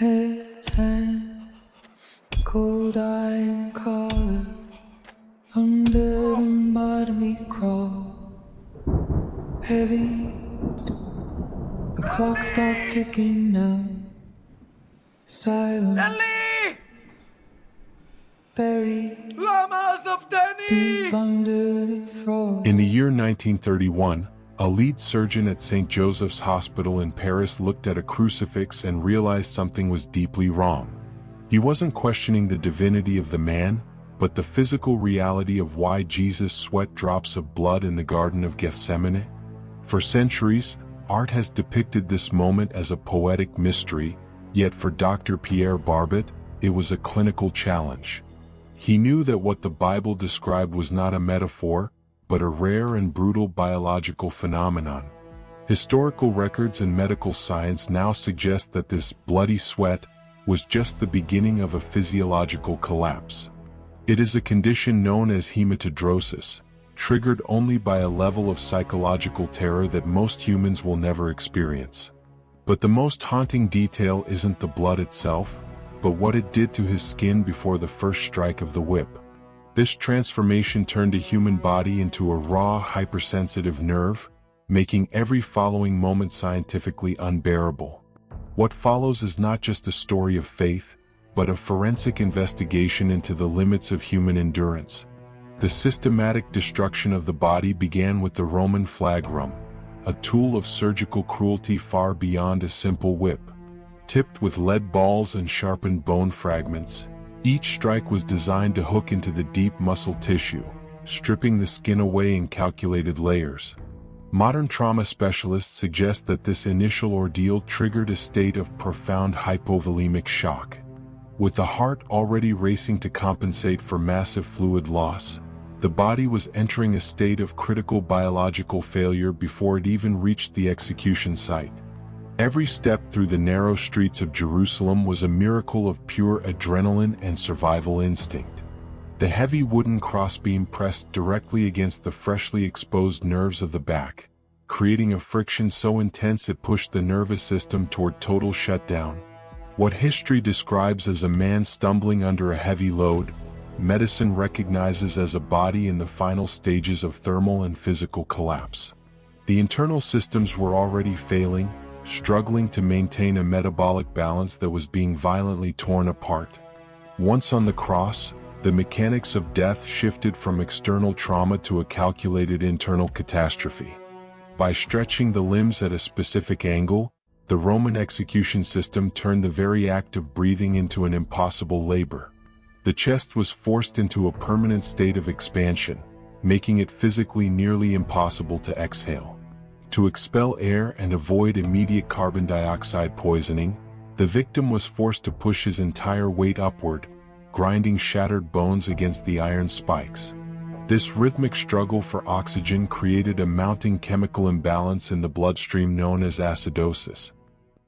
Head tan, cold eye and collar, under and bodily crawl. Heavy, the clock stopped ticking now. Silence, Ellie! buried Lamas of deep Denis! under the frost. In the year 1931, a lead surgeon at St. Joseph's Hospital in Paris looked at a crucifix and realized something was deeply wrong. He wasn't questioning the divinity of the man, but the physical reality of why Jesus sweat drops of blood in the Garden of Gethsemane. For centuries, art has depicted this moment as a poetic mystery, yet for Dr. Pierre Barbet, it was a clinical challenge. He knew that what the Bible described was not a metaphor, but a rare and brutal biological phenomenon. Historical records and medical science now suggest that this bloody sweat was just the beginning of a physiological collapse. It is a condition known as hematidrosis, triggered only by a level of psychological terror that most humans will never experience. But the most haunting detail isn't the blood itself, but what it did to his skin before the first strike of the whip. This transformation turned a human body into a raw, hypersensitive nerve, making every following moment scientifically unbearable. What follows is not just a story of faith, but a forensic investigation into the limits of human endurance. The systematic destruction of the body began with the Roman flagrum, a tool of surgical cruelty far beyond a simple whip. Tipped with lead balls and sharpened bone fragments, each strike was designed to hook into the deep muscle tissue, stripping the skin away in calculated layers. Modern trauma specialists suggest that this initial ordeal triggered a state of profound hypovolemic shock. With the heart already racing to compensate for massive fluid loss, the body was entering a state of critical biological failure before it even reached the execution site. Every step through the narrow streets of Jerusalem was a miracle of pure adrenaline and survival instinct. The heavy wooden crossbeam pressed directly against the freshly exposed nerves of the back, creating a friction so intense it pushed the nervous system toward total shutdown. What history describes as a man stumbling under a heavy load, medicine recognizes as a body in the final stages of thermal and physical collapse. The internal systems were already failing, struggling to maintain a metabolic balance that was being violently torn apart. Once on the cross, the mechanics of death shifted from external trauma to a calculated internal catastrophe. By stretching the limbs at a specific angle, the Roman execution system turned the very act of breathing into an impossible labor. The chest was forced into a permanent state of expansion, making it physically nearly impossible to exhale. To expel air and avoid immediate carbon dioxide poisoning, the victim was forced to push his entire weight upward, grinding shattered bones against the iron spikes. This rhythmic struggle for oxygen created a mounting chemical imbalance in the bloodstream known as acidosis.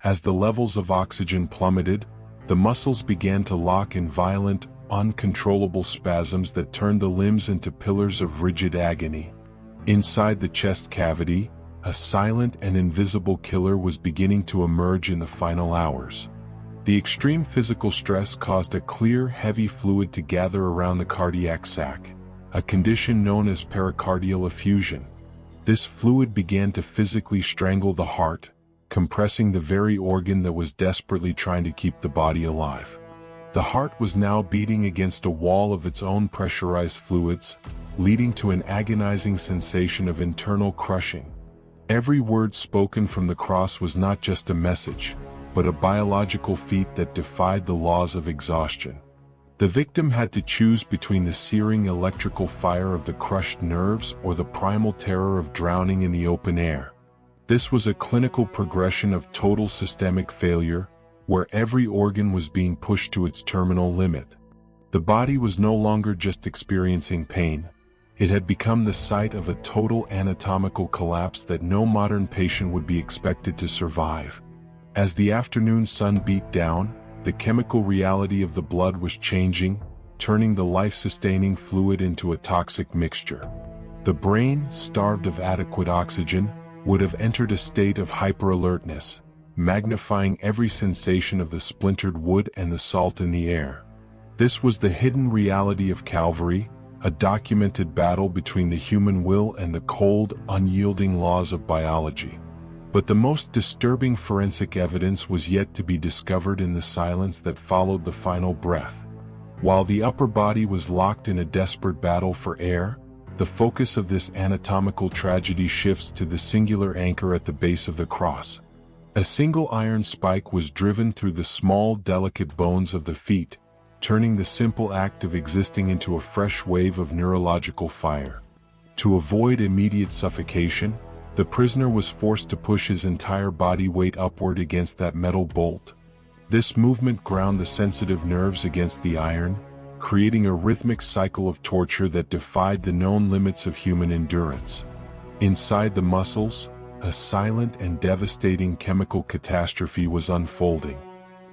As the levels of oxygen plummeted, the muscles began to lock in violent, uncontrollable spasms that turned the limbs into pillars of rigid agony. Inside the chest cavity, a silent and invisible killer was beginning to emerge in the final hours. The extreme physical stress caused a clear, heavy fluid to gather around the cardiac sac, a condition known as pericardial effusion. This fluid began to physically strangle the heart, compressing the very organ that was desperately trying to keep the body alive. The heart was now beating against a wall of its own pressurized fluids, leading to an agonizing sensation of internal crushing. Every word spoken from the cross was not just a message, but a biological feat that defied the laws of exhaustion. The victim had to choose between the searing electrical fire of the crushed nerves or the primal terror of drowning in the open air. This was a clinical progression of total systemic failure, where every organ was being pushed to its terminal limit. The body was no longer just experiencing pain. It had become the site of a total anatomical collapse that no modern patient would be expected to survive. As the afternoon sun beat down, the chemical reality of the blood was changing, turning the life-sustaining fluid into a toxic mixture. The brain, starved of adequate oxygen, would have entered a state of hyperalertness, magnifying every sensation of the splintered wood and the salt in the air. This was the hidden reality of Calvary, a documented battle between the human will and the cold, unyielding laws of biology. But the most disturbing forensic evidence was yet to be discovered in the silence that followed the final breath. While the upper body was locked in a desperate battle for air, the focus of this anatomical tragedy shifts to the singular anchor at the base of the cross. A single iron spike was driven through the small, delicate bones of the feet, turning the simple act of existing into a fresh wave of neurological fire. To avoid immediate suffocation, the prisoner was forced to push his entire body weight upward against that metal bolt. This movement ground the sensitive nerves against the iron, creating a rhythmic cycle of torture that defied the known limits of human endurance. Inside the muscles, a silent and devastating chemical catastrophe was unfolding.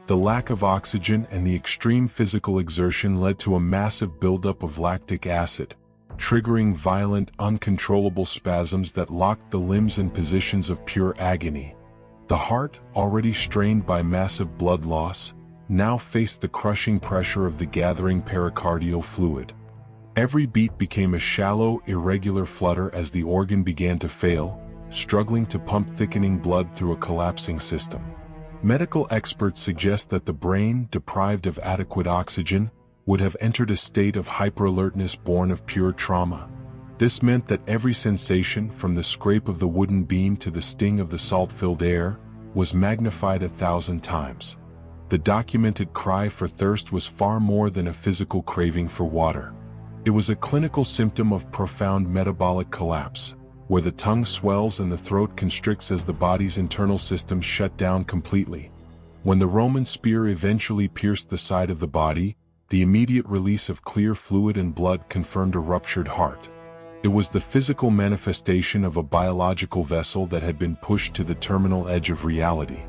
The lack of oxygen and the extreme physical exertion led to a massive buildup of lactic acid, triggering violent, uncontrollable spasms that locked the limbs in positions of pure agony. The heart, already strained by massive blood loss, now faced the crushing pressure of the gathering pericardial fluid. Every beat became a shallow, irregular flutter as the organ began to fail, struggling to pump thickening blood through a collapsing system. Medical experts suggest that the brain, deprived of adequate oxygen, would have entered a state of hyperalertness born of pure trauma. This meant that every sensation, from the scrape of the wooden beam to the sting of the salt-filled air, was magnified 1,000 times. The documented cry for thirst was far more than a physical craving for water. It was a clinical symptom of profound metabolic collapse, where the tongue swells and the throat constricts as the body's internal systems shut down completely. When the Roman spear eventually pierced the side of the body, the immediate release of clear fluid and blood confirmed a ruptured heart. It was the physical manifestation of a biological vessel that had been pushed to the terminal edge of reality.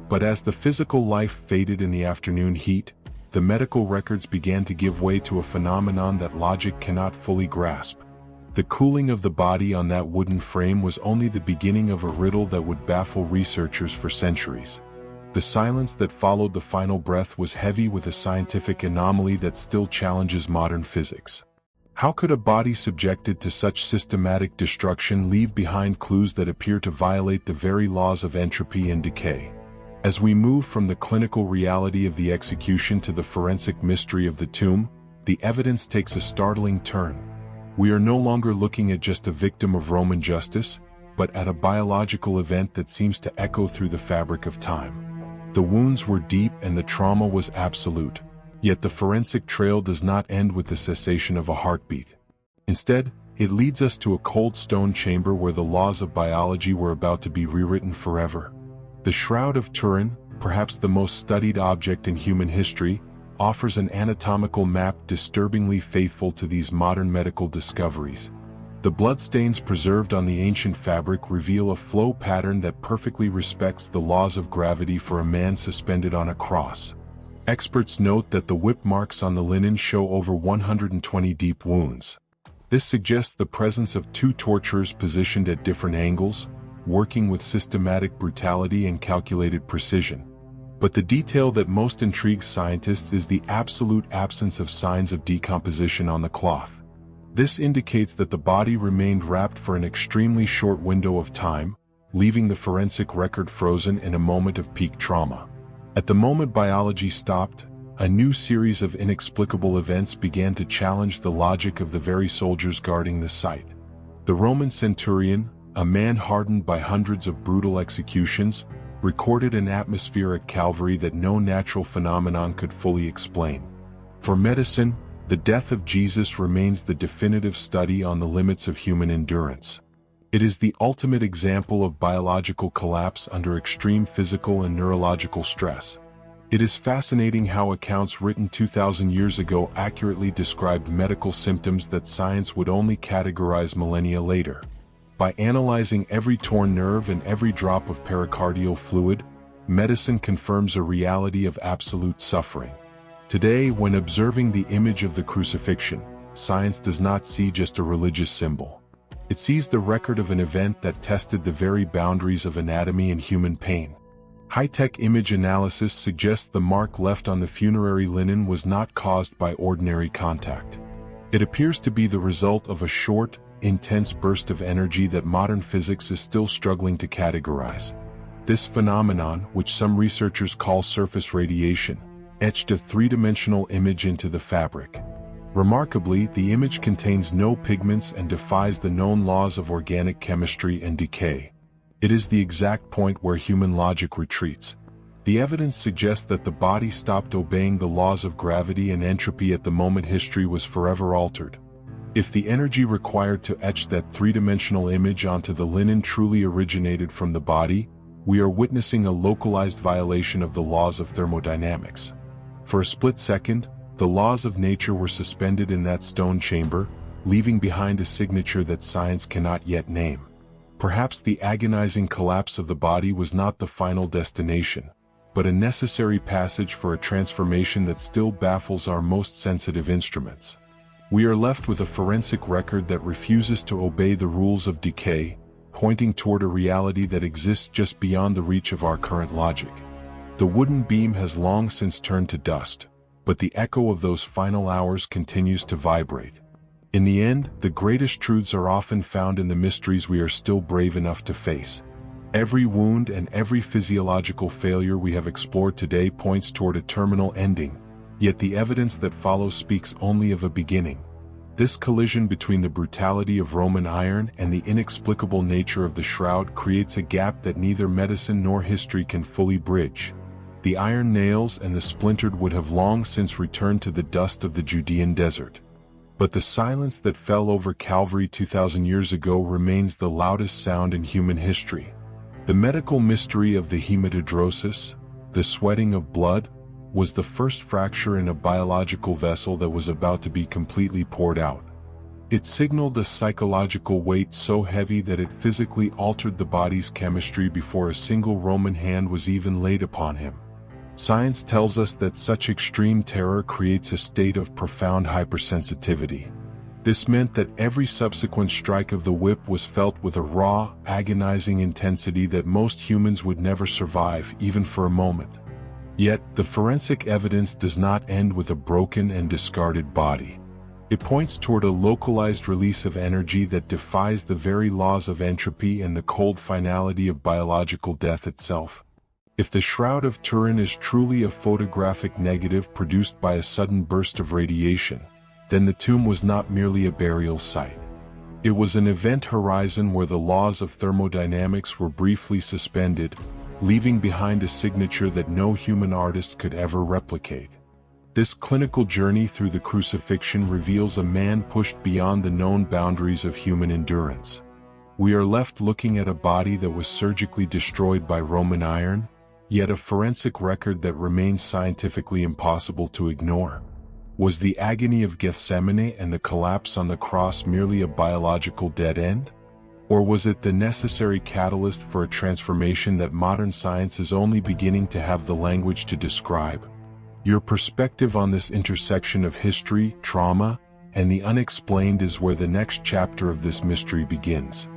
But as the physical life faded in the afternoon heat, the medical records began to give way to a phenomenon that logic cannot fully grasp. The cooling of the body on that wooden frame was only the beginning of a riddle that would baffle researchers for centuries. The silence that followed the final breath was heavy with a scientific anomaly that still challenges modern physics. How could a body subjected to such systematic destruction leave behind clues that appear to violate the very laws of entropy and decay? As we move from the clinical reality of the execution to the forensic mystery of the tomb, the evidence takes a startling turn. We are no longer looking at just a victim of Roman justice, but at a biological event that seems to echo through the fabric of time. The wounds were deep and the trauma was absolute. Yet the forensic trail does not end with the cessation of a heartbeat. Instead, it leads us to a cold stone chamber where the laws of biology were about to be rewritten forever. The Shroud of Turin, perhaps the most studied object in human history, offers an anatomical map disturbingly faithful to these modern medical discoveries. The bloodstains preserved on the ancient fabric reveal a flow pattern that perfectly respects the laws of gravity for a man suspended on a cross. Experts note that the whip marks on the linen show over 120 deep wounds. This suggests the presence of two torturers positioned at different angles, working with systematic brutality and calculated precision. But the detail that most intrigues scientists is the absolute absence of signs of decomposition on the cloth. This indicates that the body remained wrapped for an extremely short window of time, leaving the forensic record frozen in a moment of peak trauma. At the moment biology stopped, a new series of inexplicable events began to challenge the logic of the very soldiers guarding the site. The Roman centurion, a man hardened by hundreds of brutal executions, recorded an atmosphere at Calvary that no natural phenomenon could fully explain. For medicine, the death of Jesus remains the definitive study on the limits of human endurance. It is the ultimate example of biological collapse under extreme physical and neurological stress. It is fascinating how accounts written 2,000 years ago accurately described medical symptoms that science would only categorize millennia later. By analyzing every torn nerve and every drop of pericardial fluid, medicine confirms a reality of absolute suffering. Today, when observing the image of the Crucifixion, science does not see just a religious symbol. It sees the record of an event that tested the very boundaries of anatomy and human pain. High-tech image analysis suggests the mark left on the funerary linen was not caused by ordinary contact. It appears to be the result of a short, intense burst of energy that modern physics is still struggling to categorize. This phenomenon, which some researchers call surface radiation, etched a three-dimensional image into the fabric. Remarkably, the image contains no pigments and defies the known laws of organic chemistry and decay. It is the exact point where human logic retreats. The evidence suggests that the body stopped obeying the laws of gravity and entropy at the moment history was forever altered. If the energy required to etch that three-dimensional image onto the linen truly originated from the body, we are witnessing a localized violation of the laws of thermodynamics. For a split second, the laws of nature were suspended in that stone chamber, leaving behind a signature that science cannot yet name. Perhaps the agonizing collapse of the body was not the final destination, but a necessary passage for a transformation that still baffles our most sensitive instruments. We are left with a forensic record that refuses to obey the rules of decay, pointing toward a reality that exists just beyond the reach of our current logic. The wooden beam has long since turned to dust, but the echo of those final hours continues to vibrate. In the end, the greatest truths are often found in the mysteries we are still brave enough to face. Every wound and every physiological failure we have explored today points toward a terminal ending, yet the evidence that follows speaks only of a beginning. This collision between the brutality of Roman iron and the inexplicable nature of the shroud creates a gap that neither medicine nor history can fully bridge. The iron nails and the splintered wood have long since returned to the dust of the Judean desert. But the silence that fell over Calvary 2,000 years ago remains the loudest sound in human history. The medical mystery of the hematidrosis, the sweating of blood, was the first fracture in a biological vessel that was about to be completely poured out. It signaled a psychological weight so heavy that it physically altered the body's chemistry before a single Roman hand was even laid upon him. Science tells us that such extreme terror creates a state of profound hypersensitivity. This meant that every subsequent strike of the whip was felt with a raw, agonizing intensity that most humans would never survive, even for a moment. Yet, the forensic evidence does not end with a broken and discarded body. It points toward a localized release of energy that defies the very laws of entropy and the cold finality of biological death itself. If the Shroud of Turin is truly a photographic negative produced by a sudden burst of radiation, then the tomb was not merely a burial site. It was an event horizon where the laws of thermodynamics were briefly suspended, leaving behind a signature that no human artist could ever replicate. This clinical journey through the Crucifixion reveals a man pushed beyond the known boundaries of human endurance. We are left looking at a body that was surgically destroyed by Roman iron, yet a forensic record that remains scientifically impossible to ignore. Was the agony of Gethsemane and the collapse on the cross merely a biological dead end? Or was it the necessary catalyst for a transformation that modern science is only beginning to have the language to describe? Your perspective on this intersection of history, trauma, and the unexplained is where the next chapter of this mystery begins.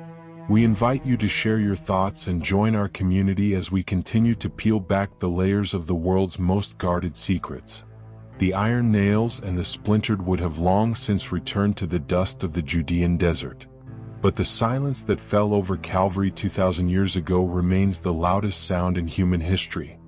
We invite you to share your thoughts and join our community as we continue to peel back the layers of the world's most guarded secrets. The iron nails and the splintered wood have long since returned to the dust of the Judean desert. But the silence that fell over Calvary 2,000 years ago remains the loudest sound in human history.